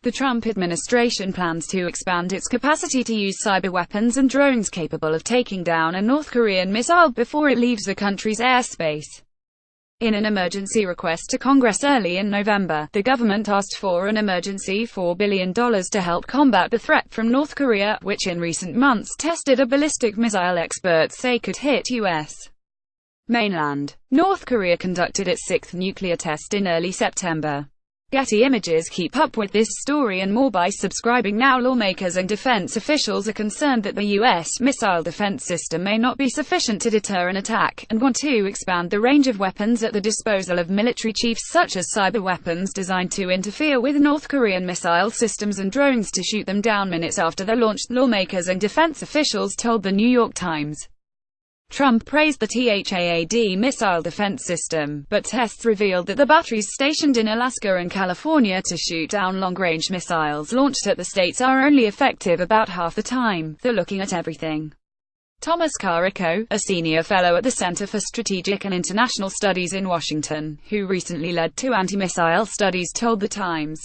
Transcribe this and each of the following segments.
The Trump administration plans to expand its capacity to use cyberweapons and drones capable of taking down a North Korean missile before it leaves the country's airspace. In an emergency request to Congress early in November, the government asked for an emergency $4 billion to help combat the threat from North Korea, which in recent months tested a ballistic missile experts say could hit U.S. mainland. North Korea conducted its sixth nuclear test in early September. Getty Images keep up with this story and more by subscribing now. Lawmakers and defense officials are concerned that the U.S. missile defense system may not be sufficient to deter an attack, and want to expand the range of weapons at the disposal of military chiefs, such as cyberweapons designed to interfere with North Korean missile systems and drones to shoot them down minutes after they're launched, lawmakers and defense officials told the New York Times. Trump praised the THAAD missile defense system, but tests revealed that the batteries stationed in Alaska and California to shoot down long-range missiles launched at the states are only effective about half the time. They're looking at everything. Thomas Carrico, a senior fellow at the Center for Strategic and International Studies in Washington, who recently led two anti-missile studies, told the Times.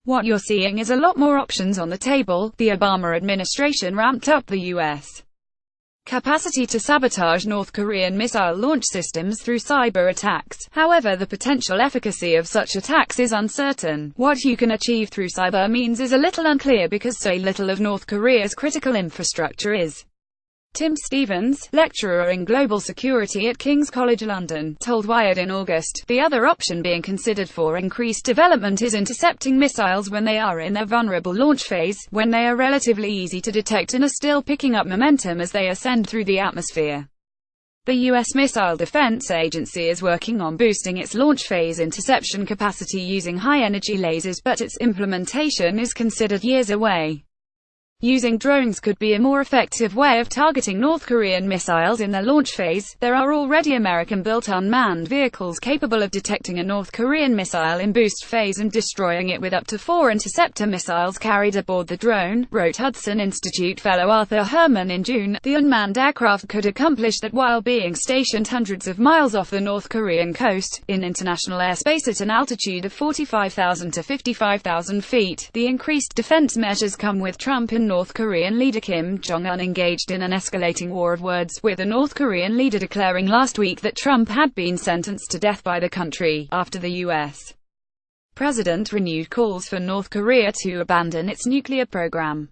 What you're seeing is a lot more options on the table. The Obama administration ramped up the U.S. capacity to sabotage North Korean missile launch systems through cyber attacks. However, the potential efficacy of such attacks is uncertain. What you can achieve through cyber means is a little unclear because so little of North Korea's critical infrastructure is. Tim Stevens, lecturer in global security at King's College London, told Wired in August, the other option being considered for increased development is intercepting missiles when they are in their vulnerable launch phase, when they are relatively easy to detect and are still picking up momentum as they ascend through the atmosphere. The U.S. Missile Defense Agency is working on boosting its launch phase interception capacity using high-energy lasers, but its implementation is considered years away. Using drones could be a more effective way of targeting North Korean missiles in their launch phase. There are already American-built unmanned vehicles capable of detecting a North Korean missile in boost phase and destroying it with up to 4 interceptor missiles carried aboard the drone, wrote Hudson Institute fellow Arthur Herman in June. The unmanned aircraft could accomplish that while being stationed hundreds of miles off the North Korean coast, in international airspace at an altitude of 45,000 to 55,000 feet. The increased defense measures come with Trump and North Korean leader Kim Jong-un engaged in an escalating war of words, with the North Korean leader declaring last week that Trump had been sentenced to death by the country, after the U.S. president renewed calls for North Korea to abandon its nuclear program.